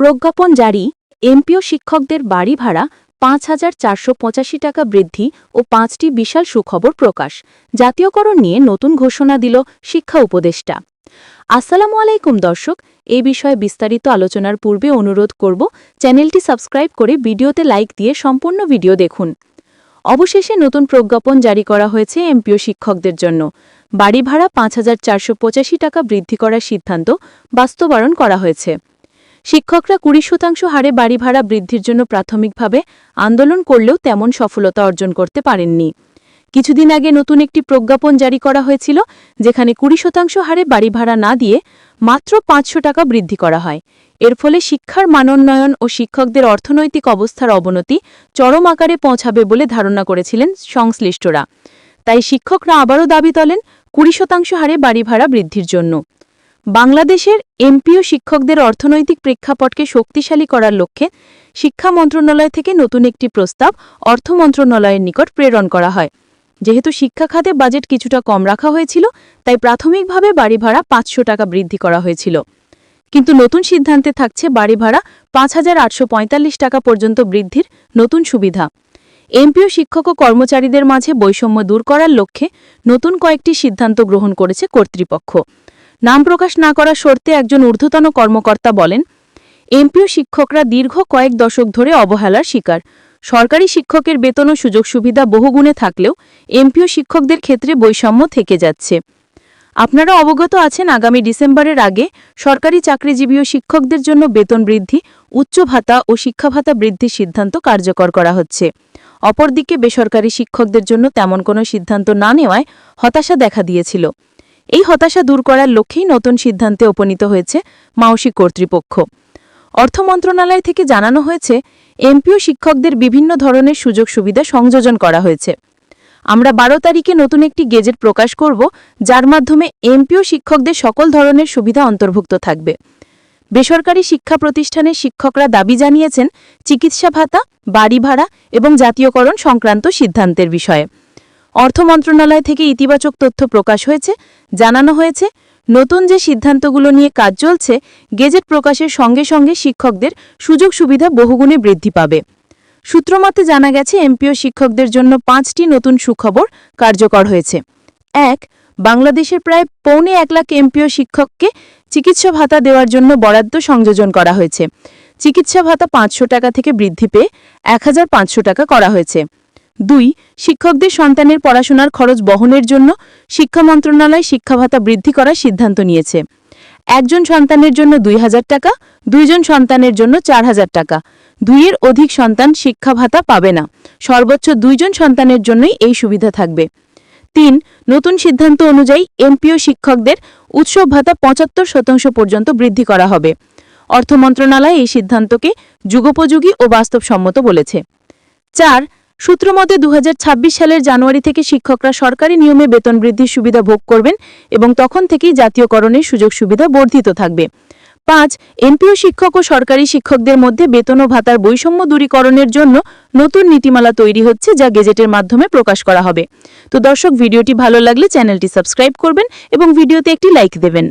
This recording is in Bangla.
প্রজ্ঞাপন জারি, এমপিও শিক্ষকদের বাড়ি ভাড়া ৫,৪৮৫ টাকা বৃদ্ধি ও ৫টি বিশাল সুখবর প্রকাশ। জাতীয়করণ নিয়ে নতুন ঘোষণা দিল শিক্ষা উপদেষ্টা। আসসালামু আলাইকুম দর্শক, এই বিষয়ে বিস্তারিত আলোচনার পূর্বে অনুরোধ করব চ্যানেলটি সাবস্ক্রাইব করে ভিডিওতে লাইক দিয়ে সম্পূর্ণ ভিডিও দেখুন। অবশেষে নতুন প্রজ্ঞাপন জারি করা হয়েছে এমপিও শিক্ষকদের জন্য। বাড়ি ভাড়া ৫,৪৮৫ টাকা বৃদ্ধি করার সিদ্ধান্ত বাস্তবায়ন করা হয়েছে। শিক্ষকরা ২০% হারে বাড়ি ভাড়া বৃদ্ধির জন্য প্রাথমিকভাবে আন্দোলন করলেও তেমন সফলতা অর্জন করতে পারেননি। কিছুদিন আগে নতুন একটি প্রজ্ঞাপন জারি করা হয়েছিল, যেখানে ২০% হারে বাড়ি ভাড়া না দিয়ে মাত্র ৫০০ টাকা বৃদ্ধি করা হয়। এর ফলে শিক্ষার মানোন্নয়ন ও শিক্ষকদের অর্থনৈতিক অবস্থার অবনতি চরম আকারে পৌঁছাবে বলে ধারণা করেছিলেন সংশ্লিষ্টরা। তাই শিক্ষকরা আবারও দাবি তোলেন ২০% হারে বাড়ি ভাড়া বৃদ্ধির জন্য। বাংলাদেশের এমপিও শিক্ষকদের অর্থনৈতিক প্রেক্ষাপটকে শক্তিশালী করার লক্ষ্যে শিক্ষা মন্ত্রণালয় থেকে নতুন একটি প্রস্তাব অর্থ মন্ত্রণালয়ের নিকট প্রেরণ করা হয়। যেহেতু শিক্ষা খাতে বাজেট কিছুটা কম রাখা হয়েছিল, তাই প্রাথমিকভাবে বাড়ি ভাড়া ৫০০ টাকা বৃদ্ধি করা হয়েছিল। কিন্তু নতুন সিদ্ধান্তে থাকছে বাড়ি ভাড়া ৫,৮৪৫ টাকা পর্যন্ত বৃদ্ধির নতুন সুবিধা। এমপিও শিক্ষক ও কর্মচারীদের মাঝে বৈষম্য দূর করার লক্ষ্যে নতুন কয়েকটি সিদ্ধান্ত গ্রহণ করেছে কর্তৃপক্ষ। নাম প্রকাশ না করার শর্তে একজন ঊর্ধ্বতন কর্মকর্তা বলেন, এমপিও শিক্ষকরা দীর্ঘ কয়েক দশক ধরে অবহেলার শিকার। সরকারি শিক্ষকের বেতন ও সুযোগ সুবিধা বহুগুণে থাকলেও এমপিও শিক্ষকদের ক্ষেত্রে বৈষম্য থেকে যাচ্ছে। আপনারা অবগত আছেন, আগামী ডিসেম্বরের আগে সরকারি চাকরিজীবী ও শিক্ষকদের জন্য বেতন বৃদ্ধি, উচ্চ ভাতা ও শিক্ষা ভাতা বৃদ্ধির সিদ্ধান্ত কার্যকর করা হচ্ছে। অপরদিকে বেসরকারি শিক্ষকদের জন্য তেমন কোনো সিদ্ধান্ত না নেওয়ায় হতাশা দেখা দিয়েছিল। এই হতাশা দূর করার লক্ষ্যেই নতুন সিদ্ধান্তে উপনীত হয়েছে মাওসি কর্তৃপক্ষ। অর্থ মন্ত্রণালয় থেকে জানানো হয়েছে, এমপিও শিক্ষকদের বিভিন্ন ধরনের সুযোগ সুবিধা সংযোজন করা হয়েছে। আমরা ১২ তারিখে নতুন একটি গেজেট প্রকাশ করব, যার মাধ্যমে এমপিও শিক্ষকদের সকল ধরনের সুবিধা অন্তর্ভুক্ত থাকবে। বেসরকারি শিক্ষা প্রতিষ্ঠানের শিক্ষকরা দাবি জানিয়েছেন চিকিৎসা ভাতা, বাড়ি ভাড়া এবং জাতীয়করণ সংক্রান্ত সিদ্ধান্তের বিষয়ে। অর্থ মন্ত্রণালয় থেকে ইতিবাচক তথ্য প্রকাশ হয়েছে। জানানো হয়েছে, নতুন যে সিদ্ধান্তগুলো নিয়ে কাজ চলছে, গেজেট প্রকাশের সঙ্গে সঙ্গে শিক্ষকদের সুযোগ সুবিধা বহুগুণে বৃদ্ধি পাবে। সূত্রমতে জানা গেছে, এমপিও শিক্ষকদের জন্য ৫টি নতুন সুখবর কার্যকর হয়েছে। ১. বাংলাদেশের প্রায় ১.৫ লাখ এমপিও শিক্ষককে চিকিৎসা ভাতা দেওয়ার জন্য বরাদ্দ সংযোজন করা হয়েছে। চিকিৎসা ভাতা ৫০০ টাকা থেকে বৃদ্ধি পেয়ে ১,৫০০ টাকা করা হয়েছে। ২. শিক্ষকদের সন্তানের পড়াশোনার খরচ বহনের জন্য শিক্ষা মন্ত্রণালয় শিক্ষা ভাতা বৃদ্ধি করার সিদ্ধান্ত নিয়েছে। একজন সন্তানের জন্য ২,০০০ টাকা, ২ জন সন্তানের জন্য ৪,০০০ টাকা। ২-এর অধিক সন্তান শিক্ষা ভাতা পাবে না। সর্বোচ্চ ২ জন সন্তানের জন্যই এই সুবিধা থাকবে। ৩. নতুন সিদ্ধান্ত অনুযায়ী এমপিও শিক্ষকদের উৎসব ভাতা ৭৫% পর্যন্ত বৃদ্ধি করা হবে। অর্থ মন্ত্রণালয় এই সিদ্ধান্তকে যুগোপযোগী ও বাস্তবসম্মত বলেছে। ৪. সূত্রমতে ২০২৬ সালের জানুয়ারি থেকে শিক্ষকরা সরকারি নিয়মে বেতন বৃদ্ধির সুবিধা ভোগ করবেন এবং তখন থেকেই জাতীয়করণের সুযোগ সুবিধা বর্ধিত থাকবে। ৫. এমপিও শিক্ষক ও সরকারি শিক্ষকদের মধ্যে বেতন ও ভাতার বৈষম্য দূরীকরণের জন্য নতুন নীতিমালা তৈরি হচ্ছে, যা গেজেটের মাধ্যমে প্রকাশ করা হবে। তো দর্শক, ভিডিওটি ভালো লাগলে চ্যানেলটি সাবস্ক্রাইব করবেন এবং ভিডিওতে একটি লাইক দেবেন।